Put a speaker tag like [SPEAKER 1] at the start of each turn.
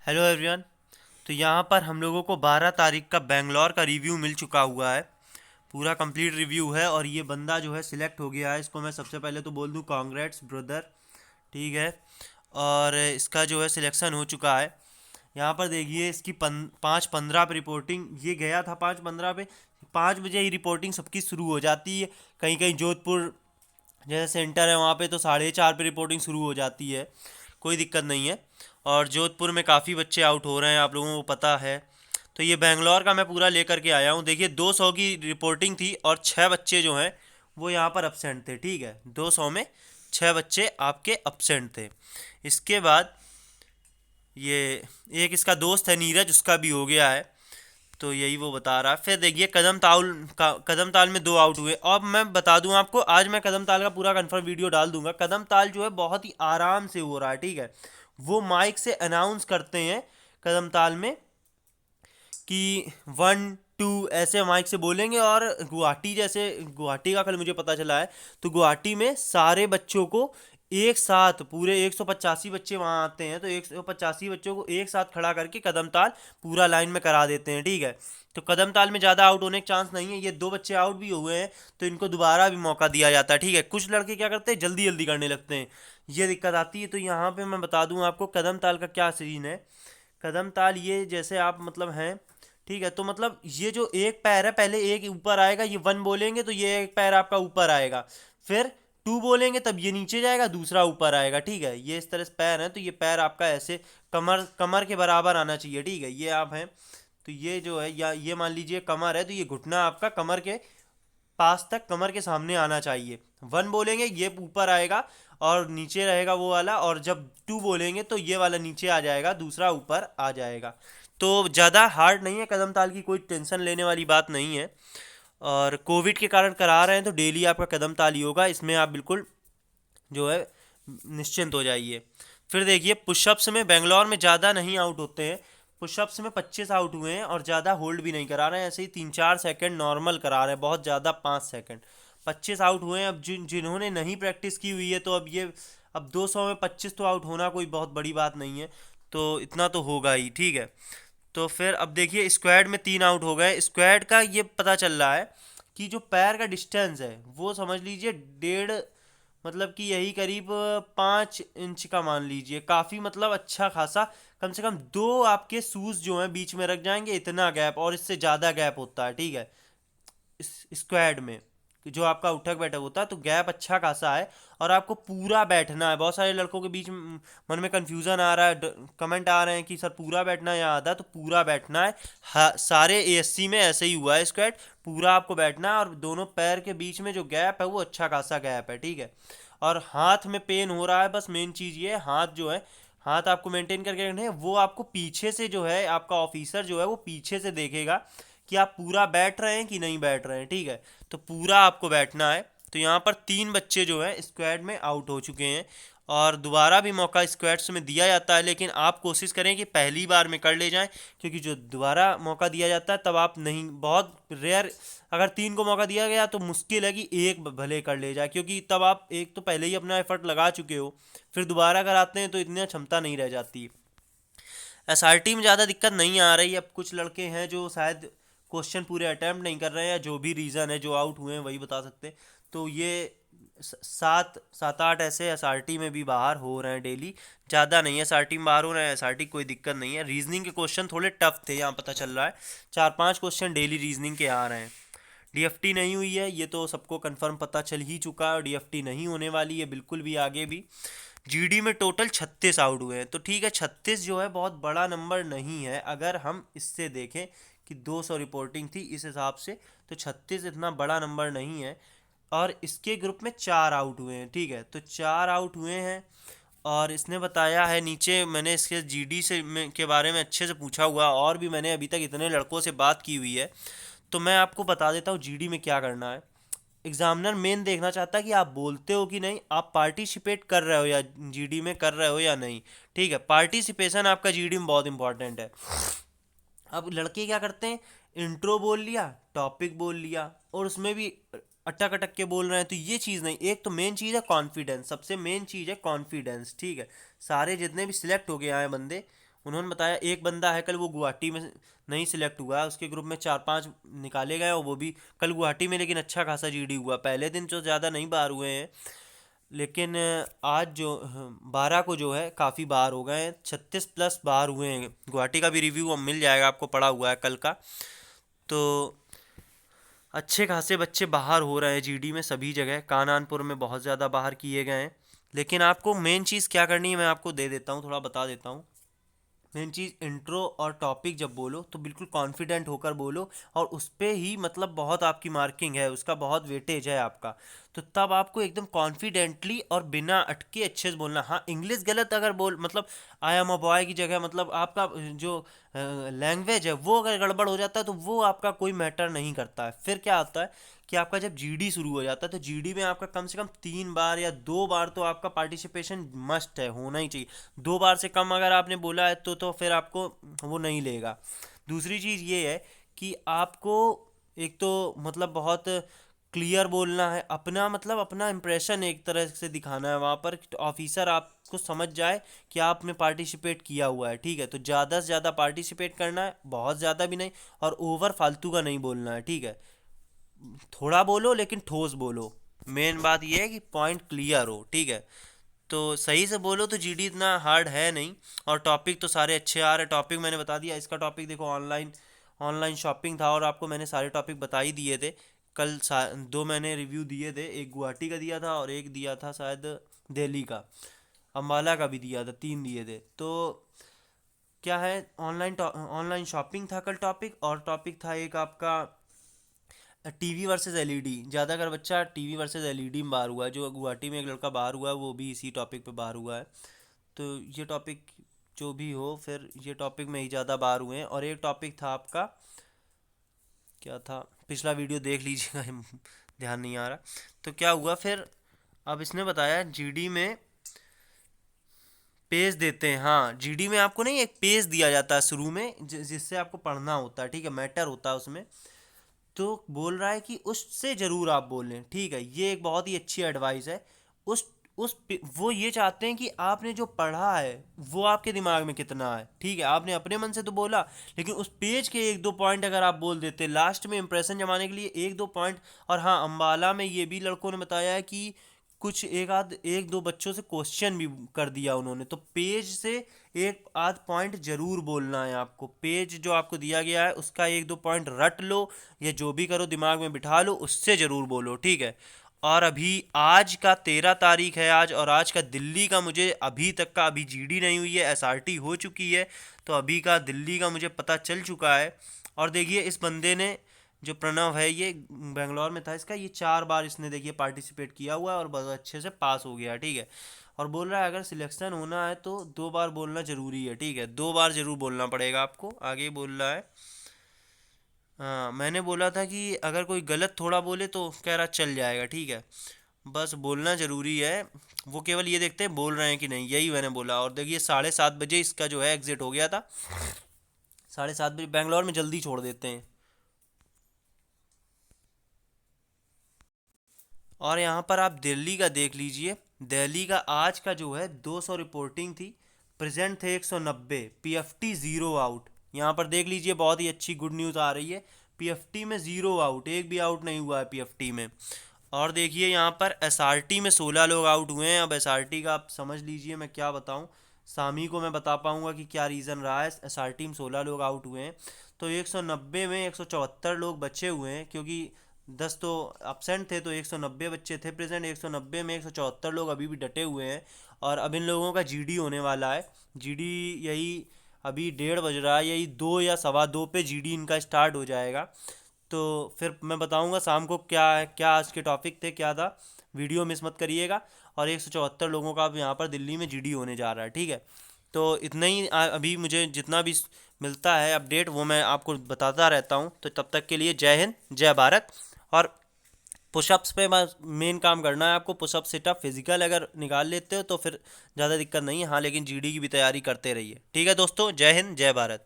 [SPEAKER 1] Hello everyone. तो यहाँ पर हम लोगों को 12 तारीख का बेंगलोर का रिव्यू मिल चुका हुआ है। पूरा कंप्लीट रिव्यू है और ये बंदा जो है सिलेक्ट हो गया है। इसको मैं सबसे पहले तो बोल दूँ कांग्रेट्स ब्रदर, ठीक है। और इसका जो है सिलेक्शन हो चुका है। यहाँ पर देखिए इसकी 5:15 पे रिपोर्टिंग ये गया था। 5:15 पे 5 बजे ही रिपोर्टिंग सबकी शुरू हो जाती है। कहीं कहीं जोधपुर जैसे सेंटर है वहाँ पे तो 4:30 पे रिपोर्टिंग शुरू हो जाती है। कोई दिक्कत नहीं है। और जोधपुर में काफ़ी बच्चे आउट हो रहे हैं, आप लोगों को पता है। तो ये बेंगलोर का मैं पूरा लेकर के आया हूँ। देखिए 200 की रिपोर्टिंग थी और 6 बच्चे जो हैं वो यहाँ पर अपसेंट थे, ठीक है। 200 में 6 बच्चे आपके अपसेंट थे। इसके बाद ये एक इसका दोस्त है नीरज, उसका भी हो गया है। तो यही वो बता रहा है। फिर देखिए कदम ताल में 2 आउट हुए। अब मैं बता दूं आपको, आज मैं कदम ताल का पूरा कंफर्म वीडियो डाल दूंगा। कदम ताल जो है बहुत ही आराम से हो रहा है, ठीक है। वो माइक से अनाउंस करते हैं कदम ताल में कि 1 2 ऐसे माइक से बोलेंगे। और गुवाहाटी, जैसे गुवाहाटी का कल मुझे पता चला है, तो गुवाहाटी में सारे बच्चों को एक साथ, पूरे 185 बच्चे वहाँ आते हैं, तो 185 बच्चों को एक साथ खड़ा करके कदम ताल पूरा लाइन में करा देते हैं, ठीक है। तो कदम ताल में ज़्यादा आउट होने का चांस नहीं है। ये 2 बच्चे आउट भी हुए हैं तो इनको दोबारा भी मौका दिया जाता है, ठीक है। कुछ लड़के क्या करते हैं, जल्दी जल्दी करने लगते हैं, ये दिक्कत आती है। तो यहाँ पे मैं बता दूँ आपको कदम ताल का क्या सीन है। कदम ताल ये जैसे आप मतलब हैं, ठीक है। तो मतलब ये जो एक पैर है, पहले एक ऊपर आएगा, ये 1 बोलेंगे तो ये एक पैर आपका ऊपर आएगा। फिर 2 बोलेंगे तब ये नीचे जाएगा, दूसरा ऊपर आएगा, ठीक है। ये इस तरह से पैर है, तो ये पैर आपका ऐसे कमर कमर के बराबर आना चाहिए, ठीक है। ये आप हैं तो ये जो है, या ये मान लीजिए कमर है तो ये घुटना आपका कमर के पास तक, कमर के सामने आना चाहिए। 1 बोलेंगे ये ऊपर आएगा और नीचे रहेगा वो वाला, और जब 2 बोलेंगे तो ये वाला नीचे आ जाएगा, दूसरा ऊपर आ जाएगा। तो ज़्यादा हार्ड नहीं है कदम ताल की, कोई टेंशन लेने वाली बात नहीं है। और कोविड के कारण करा रहे हैं तो डेली आपका कदम ताल ही होगा, इसमें आप बिल्कुल जो है निश्चिंत हो जाइए। फिर देखिए पुशअप्स में बेंगलोर में ज़्यादा नहीं आउट होते हैं। पुशअप्स में 25 आउट हुए हैं और ज़्यादा होल्ड भी नहीं करा रहे हैं, ऐसे ही 3 4 सेकंड नॉर्मल करा रहे हैं, बहुत ज़्यादा 5 सेकंड। 25 आउट हुए हैं। अब जिन्होंने नहीं प्रैक्टिस की हुई है तो अब 200 में 25 तो आउट होना कोई बहुत बड़ी बात नहीं है, तो इतना तो होगा ही, ठीक है। तो फिर अब देखिए स्क्वाड में 3 आउट हो गए। स्क्वाड का ये पता चल रहा है कि जो पैर का डिस्टेंस है वो समझ लीजिए 1.5, मतलब कि यही करीब 5 इंच का मान लीजिए, काफ़ी मतलब अच्छा खासा। कम से कम 2 आपके शूज़ जो हैं बीच में रख जाएंगे, इतना गैप, और इससे ज़्यादा गैप होता है, ठीक है। इस स्क्वाड में जो आपका उठक बैठक होता है तो गैप अच्छा खासा है। और आपको पूरा बैठना है। बहुत सारे लड़कों के बीच में मन में कन्फ्यूज़न आ रहा है, कमेंट आ रहे हैं कि सर पूरा बैठना है या आधा, तो पूरा बैठना है। सारे एएससी में ऐसे ही हुआ है स्क्वाड, पूरा आपको बैठना है। और दोनों पैर के बीच में जो गैप है वो अच्छा खासा गैप है, ठीक है। और हाथ में पेन हो रहा है, बस मेन चीज़ ये है, हाथ जो है, हाथ आपको मेंटेन करके रखने हैं। वो आपको पीछे से जो है, आपका ऑफिसर जो है वो पीछे से देखेगा कि आप पूरा बैठ रहे हैं कि नहीं बैठ रहे हैं, ठीक है। तो पूरा आपको बैठना है। तो यहाँ पर 3 बच्चे जो हैं स्क्वाड में आउट हो चुके हैं और दोबारा भी मौका स्क्वाड्स में दिया जाता है, लेकिन आप कोशिश करें कि पहली बार में कर ले जाएं, क्योंकि जो दोबारा मौका दिया जाता है तब आप नहीं, बहुत रेयर, अगर 3 को मौका दिया गया तो मुश्किल है कि एक भले कर ले जाए, क्योंकि तब आप एक तो पहले ही अपना एफर्ट लगा चुके हो, फिर दोबारा अगर आते हैं तो इतनी क्षमता नहीं रह जाती। एसआरटी में ज़्यादा दिक्कत नहीं आ रही। अब कुछ लड़के हैं जो शायद क्वेश्चन पूरे अटैम्प्ट नहीं कर रहे हैं, या जो भी रीज़न है, जो आउट हुए हैं वही बता सकते हैं। तो ये 7 8 ऐसे एसआरटी में भी बाहर हो रहे हैं डेली, ज़्यादा नहीं है। एसआरटी में बाहर हो रहे हैं, एसआरटी कोई दिक्कत नहीं है। रीजनिंग के क्वेश्चन थोड़े टफ थे, यहाँ पता चल रहा है 4 5 क्वेश्चन डेली रीजनिंग के आ रहे हैं। डीएफटी नहीं हुई है ये तो सबको कंफर्म पता चल ही चुका है, और डीएफटी नहीं होने वाली है बिल्कुल भी आगे भी। जीडी में टोटल 36 आउट हुए हैं, तो ठीक है 36 जो है बहुत बड़ा नंबर नहीं है। अगर हम इससे देखें कि 200 रिपोर्टिंग थी इस हिसाब से, तो 36 इतना बड़ा नंबर नहीं है। और इसके ग्रुप में 4 आउट हुए हैं, ठीक है। तो 4 आउट हुए हैं। और इसने बताया है नीचे, मैंने इसके जीडी के बारे में अच्छे से पूछा हुआ, और भी मैंने अभी तक इतने लड़कों से बात की हुई है, तो मैं आपको बता देता हूँ जीडी में क्या करना है। एग्जामिनर मेन देखना चाहता है कि आप बोलते हो कि नहीं, आप पार्टिसिपेट कर रहे हो या जीडी में कर रहे हो या नहीं, ठीक है। पार्टिसिपेशन आपका जीडी में बहुत इंपॉर्टेंट है। अब लड़के क्या करते हैं, इंट्रो बोल लिया, टॉपिक बोल लिया, और उसमें भी अटक अटक के बोल रहे हैं, तो ये चीज़ नहीं। एक तो मेन चीज़ है कॉन्फिडेंस, सबसे मेन चीज़ है कॉन्फिडेंस, ठीक है। सारे जितने भी सिलेक्ट हो गए आए बंदे, उन्होंने बताया एक बंदा है कल वो गुवाहाटी में नहीं सिलेक्ट हुआ है, उसके ग्रुप में 4-5 निकाले गए और वो भी कल गुवाहाटी में, लेकिन अच्छा खासा जीडी हुआ। पहले दिन तो ज़्यादा नहीं बाहर हुए हैं, लेकिन आज जो 12 को जो है काफ़ी बाहर हो गए हैं, 36+ बाहर हुए हैं। गुवाहाटी का भी रिव्यू अब मिल जाएगा आपको, पड़ा हुआ है कल का। तो अच्छे खासे बच्चे बाहर हो रहे हैं जीडी में सभी जगह, कानपुर में बहुत ज़्यादा बाहर किए गए हैं। लेकिन आपको मेन चीज़ क्या करनी है मैं आपको दे देता हूँ, थोड़ा बता देता हूँ। मेन चीज़ इंट्रो और टॉपिक जब बोलो तो बिल्कुल कॉन्फिडेंट होकर बोलो, और उस पे ही मतलब बहुत आपकी मार्किंग है, उसका बहुत वेटेज है आपका। तो तब आपको एकदम कॉन्फिडेंटली और बिना अटके अच्छे से बोलना। हाँ, इंग्लिश गलत अगर बोल मतलब आई एम अ बॉय की जगह मतलब आपका जो लैंग्वेज है वो अगर गड़बड़ हो जाता है तो वो आपका कोई मैटर नहीं करता है। फिर क्या होता है कि आपका जब जीडी शुरू हो जाता है तो जीडी में आपका कम से कम 3 बार या 2 बार तो आपका पार्टिसिपेशन मस्ट है, होना ही चाहिए। 2 बार से कम अगर आपने बोला है तो फिर आपको वो नहीं लेगा। दूसरी चीज़ ये है कि आपको एक तो मतलब बहुत क्लियर बोलना है, अपना मतलब अपना इंप्रेशन एक तरह से दिखाना है वहाँ पर, ऑफिसर आपको समझ जाए कि आपने पार्टिसिपेट किया हुआ है। ठीक है, तो ज़्यादा से ज़्यादा पार्टिसिपेट करना है, बहुत ज़्यादा भी नहीं, और ओवर फालतू का नहीं बोलना है। ठीक है, थोड़ा बोलो लेकिन ठोस बोलो। मेन बात यह है कि पॉइंट क्लियर हो। ठीक है, तो सही से बोलो तो जीडी इतना हार्ड है नहीं। और टॉपिक तो सारे अच्छे आ रहे, टॉपिक मैंने बता दिया। इसका टॉपिक देखो, ऑनलाइन ऑनलाइन शॉपिंग था और आपको मैंने सारे टॉपिक बता ही दिए थे। कल 2 मैंने रिव्यू दिए थे, एक गुवाहाटी का दिया था और एक दिया था शायद दिल्ली का, अम्बाला का भी दिया था, 3 दिए थे। तो क्या है, ऑनलाइन शॉपिंग था कल टॉपिक, और टॉपिक था एक आपका टीवी वर्सेस एलईडी। ज़्यादातर बच्चा टीवी वर्सेस एलईडी में बाहर हुआ है, जो गुवाहाटी में एक लड़का बाहर हुआ है वो भी इसी टॉपिक पे बाहर हुआ है। तो ये टॉपिक जो भी हो, फिर ये टॉपिक में ही ज़्यादा बाहर हुए हैं। और एक टॉपिक था आपका, क्या था, पिछला वीडियो देख लीजिएगा ध्यान नहीं आ रहा। तो क्या हुआ फिर, अब इसने बताया जीडी में पेज देते हैं। हाँ, जीडी में आपको नहीं एक पेज दिया जाता है शुरू में, जिससे आपको पढ़ना होता है। ठीक है, मैटर होता है उसमें। तो बोल रहा है कि उससे ज़रूर आप बोलें। ठीक है, ये एक बहुत ही अच्छी एडवाइस है। वो ये चाहते हैं कि आपने जो पढ़ा है वो आपके दिमाग में कितना है। ठीक है, आपने अपने मन से तो बोला, लेकिन उस पेज के 1-2 पॉइंट अगर आप बोल देते लास्ट में इंप्रेशन जमाने के लिए, 1-2 पॉइंट। और हाँ, अम्बाला में ये भी लड़कों ने बताया है कि कुछ एक दो बच्चों से क्वेश्चन भी कर दिया उन्होंने। तो पेज से एक आध पॉइंट जरूर बोलना है आपको। पेज जो आपको दिया गया है उसका 1-2 पॉइंट रट लो, या जो भी करो दिमाग में बिठा लो, उससे ज़रूर बोलो। ठीक है, और अभी आज का 13 तारीख है आज, और आज का दिल्ली का मुझे अभी तक का, अभी जीडी नहीं हुई है, एसआरटी हो चुकी है। तो अभी का दिल्ली का मुझे पता चल चुका है। और देखिए इस बंदे ने, जो प्रणव है, ये बेंगलोर में था, इसका ये 4 बार इसने देखिए पार्टिसिपेट किया हुआ है और बहुत अच्छे से पास हो गया। ठीक है, और बोल रहा है अगर सिलेक्शन होना है तो 2 बार बोलना ज़रूरी है। ठीक है, 2 बार ज़रूर बोलना पड़ेगा आपको। आगे बोल रहा है, हाँ मैंने बोला था कि अगर कोई गलत थोड़ा बोले तो कह रहा चल जाएगा। ठीक है, बस बोलना ज़रूरी है। वो केवल ये देखते हैं बोल रहे हैं कि नहीं, यही मैंने बोला। और देखिए 7:30 बजे इसका जो है एग्ज़िट हो गया था। 7:30 बजे बेंगलोर में जल्दी छोड़ देते हैं। और यहाँ पर आप दिल्ली का देख लीजिए। दिल्ली का आज का जो है 200 रिपोर्टिंग थी, प्रेजेंट थे 190, पीएफटी ज़ीरो आउट। यहाँ पर देख लीजिए, बहुत ही अच्छी गुड न्यूज़ आ रही है। पीएफटी में ज़ीरो आउट, एक भी आउट नहीं हुआ है पीएफटी में। और देखिए यहाँ पर एसआरटी में 16 लोग आउट हुए हैं। अब एसआरटी का आप समझ लीजिए, मैं क्या बताऊँ, सामी को मैं बता पाऊँगा कि क्या रीज़न रहा है। एसआरटी में 16 लोग आउट हुए हैं, तो 190 में 174 लोग बचे हुए हैं, क्योंकि 10 तो अपसेंट थे, तो 190 बच्चे थे प्रेजेंट। 190 में 174 लोग अभी भी डटे हुए हैं। और अब इन लोगों का जीडी होने वाला है। जीडी यही अभी 1:30 बज रहा है, यही 2 या 2:15 पे जीडी इनका स्टार्ट हो जाएगा। तो फिर मैं बताऊंगा शाम को क्या है, क्या आज के टॉपिक थे, क्या था। वीडियो मिस मत करिएगा। और 174 लोगों का अब यहाँ पर दिल्ली में जीडी होने जा रहा है। ठीक है, तो इतना ही अभी मुझे जितना भी मिलता है अपडेट वो मैं आपको बताता रहता हूँ। तो तब तक के लिए जय हिंद, जय भारत। और पुशअप्स पे मेन काम करना है आपको। पुशअप, सिटअप, फिजिकल अगर निकाल लेते हो तो फिर ज़्यादा दिक्कत नहीं है। हाँ, लेकिन जीडी की भी तैयारी करते रहिए। ठीक है दोस्तों, जय हिंद, जय भारत।